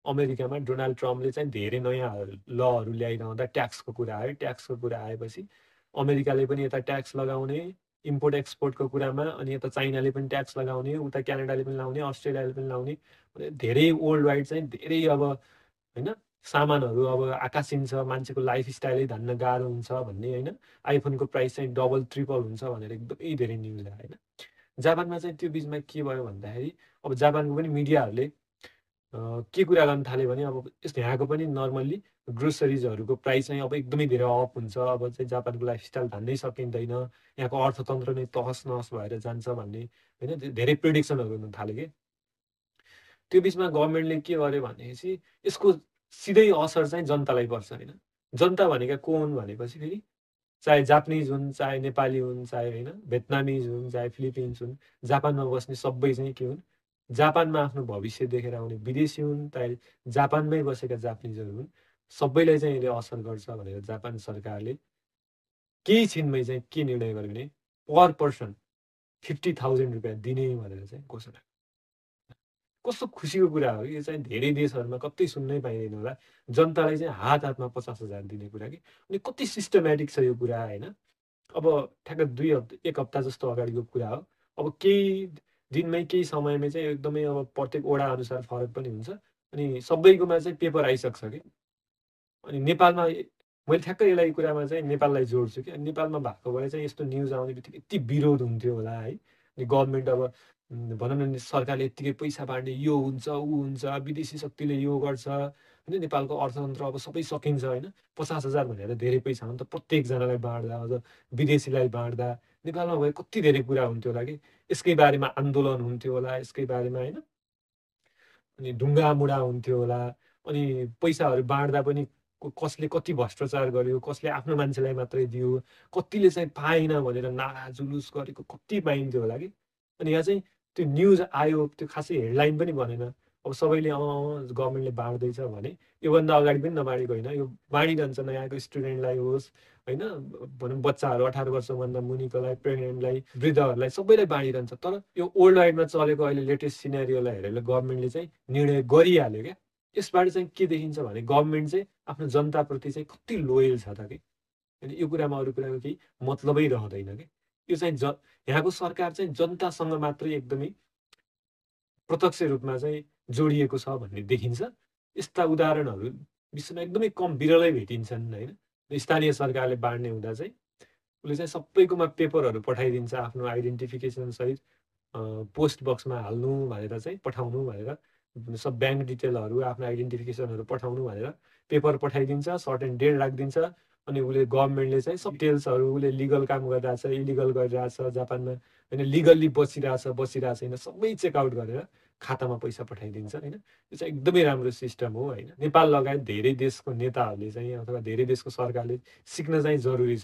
अमेरिकामा डोनाल्ड ट्रम्पले चाहिँ धेरै नयाँ लहरू ल्याइरहँदा ट्याक्सको कुरा आयो। ट्याक्सको कुरा आएपछि अमेरिकाले पनि यता ट्याक्स लगाउने, इम्पोर्ट एक्सपोर्टको कुरामा, अनि यता चाइनाले पनि ट्याक्स लगाउने, उता क्यानाडाले पनि लाउने, अस्ट्रेलियाले पनि लाउने। धेरै वर्ल्ड वाइड चाहिँ धेरै अब होइन सामानहरू अब आकाशिन्छ, मान्छेको लाइफस्टाइलै धान्न गाह्रो हुन्छ भन्ने होइन। आइफोनको प्राइस चाहिँ डबल ट्रिपल हुन्छ भनेर एकदमै धेरै न्युज आयो होइन। जापानमा चाहिँ त्यो बिचमा के भयो भन्दाखेरि अब जापानको पनि मिडियाहरूले के कुरा गर्न थाल्यो भने अब यस्तो यहाँको पनि नर्मल्ली ग्रोसरिजहरूको प्राइस चाहिँ अब एकदमै धेरै अप हुन्छ। अब चाहिँ जापानको लाइफस्टाइल धान्नै सकिँदैन, यहाँको अर्थतन्त्र नै तहस नहस भएर जान्छ भन्ने होइन धेरै प्रिडिक्सनहरू हुन थाल्यो कि। त्यो बिचमा गभर्मेन्टले के गर्यो भनेपछि यसको सिधै असर चाहिँ जनतालाई पर्छ होइन। जनता भनेका को हुन् भनेपछि फेरि चाहे जापानिज हुन्, चाहे नेपाली हुन्, चाहे होइन भियतनामिज हुन्, चाहे फिलिपिन्स हुन्, जापानमा बस्ने सबै चाहिँ के हुन्, जापानमा आफ्नो भविष्य देखेर आउने विदेशी हुन्, चाहे जापानमै बसेका जापानिजहरू हुन्, सबैलाई चाहिँ यसले असर गर्छ भनेर जापान सरकारले केही छिनमै चाहिँ के निर्णय गर्यो भने पर पर्सन 50,000 रुपियाँ दिने भनेर चाहिँ घोषणा। कस्तो खुसीको कुरा हो कि यो चाहिँ धेरै देशहरूमा कतै सुन्नै पाइँदैन होला। जनतालाई चाहिँ हात हातमा 50,000 दिने कुरा कि। अनि कति सिस्टमेटिक छ यो कुरा होइन। अब ठ्याक्क 1 हप्ता जस्तो अगाडिको कुरा हो। अब केही दिनमै केही समयमै चाहिँ एकदमै अब प्रत्येक वडा अनुसार फरक पनि हुन्छ। अनि सबैकोमा चाहिँ पेपर आइसक्छ कि। अनि नेपालमा मैले ठ्याक्कै यसलाई कुरामा चाहिँ नेपाललाई जोड्छु कि नेपालमा भएको भए चाहिँ यस्तो न्युज आउने बित्तिकै यति विरोध हुन्थ्यो होला है। अनि गभर्मेन्ट अब भनौँ न सरकारले यत्तिकै पैसा बाँड्ने, यो हुन्छ ऊ हुन्छ, विदेशी शक्तिले यो गर्छ होइन, नेपालको अर्थतन्त्र अब सबै सकिन्छ होइन। 50,000 भनेर धेरै पैसा हो नि त, प्रत्येकजनालाई बाँड्दा अझ विदेशीलाई बाँड्दा नेपालमा भए कति धेरै कुरा हुन्थ्यो होला कि। यसकै बारेमा आन्दोलन हुन्थ्यो होला, यसकै बारेमा होइन। अनि ढुङ्गामुढा हुन्थ्यो होला। अनि पैसाहरू बाँड्दा पनि कसले कति भ्रष्टाचार गर्यो, कसले आफ्नो मान्छेलाई मात्रै दियो, कतिले चाहिँ पाएन भनेर नारा जुलुस गरेको कति पाइन्थ्यो होला कि। अनि यहाँ चाहिँ त्यो न्युज आयो, त्यो खासै हेडलाइन पनि भनेन। अब सबैले गभर्मेन्टले बाँड्दैछ भने योभन्दा अगाडि पनि नबाँडेको होइन, यो बाँडिरहन्छ नयाँको स्टुडेन्टलाई होस् होइन, भनौँ बच्चाहरू 18 वर्षभन्दा मुनिकोलाई, प्रेग्नेन्टलाई, वृद्धहरूलाई सबैलाई बाँडिरहन्छ। तर यो वर्ल्ड वाइडमा चलेको अहिले लेटेस्ट सिनेरियोलाई हेरेर गभर्मेन्टले चाहिँ निर्णय गरिहाल्यो क्या। यसबाट चाहिँ के देखिन्छ भने गभर्मेन्ट चाहिँ आफ्नो जनताप्रति चाहिँ कति लोयल छ त कि। अनि यो कुरामा अरू कुराको केही मतलबै रहँदैन कि। यो चाहिँ यहाँको सरकार चाहिँ जनतासँग मात्रै एकदमै प्रत्यक्ष रूपमा चाहिँ जोडिएको छ भन्ने देखिन्छ। यस्ता उदाहरणहरू विश्वमा एकदमै कम विरलै भेटिन्छन् होइन। स्थानीय सरकारले बाँड्ने हुँदा चाहिँ उसले चाहिँ सबैकोमा पेपरहरू पठाइदिन्छ आफ्नो आइडेन्टिफिकेसन सहित, पोस्ट बक्समा हाल्नु भनेर चाहिँ पठाउनु भनेर, सब ब्याङ्क डिटेलहरू आफ्नो आइडेन्टिफिकेसनहरू पठाउनु भनेर पेपर पठाइदिन्छ, सर्ट एन्ड डेट राखिदिन्छ। अनि उसले गभर्मेन्टले चाहिँ सब डिटेल्सहरू, उसले लिगल काम गरिरहेछ, इलिगल गरिरहेछ जापानमा होइन, लिगल्ली बसिरहेछ छैन, सबै चेकआउट गरेर खातामा पैसा पठाइदिन्छ होइन। यो चाहिँ एकदमै राम्रो सिस्टम हो होइन। नेपाल लगायत धेरै देशको नेताहरूले चाहिँ अथवा धेरै देशको सरकारले सिक्न चाहिँ जरुरी छ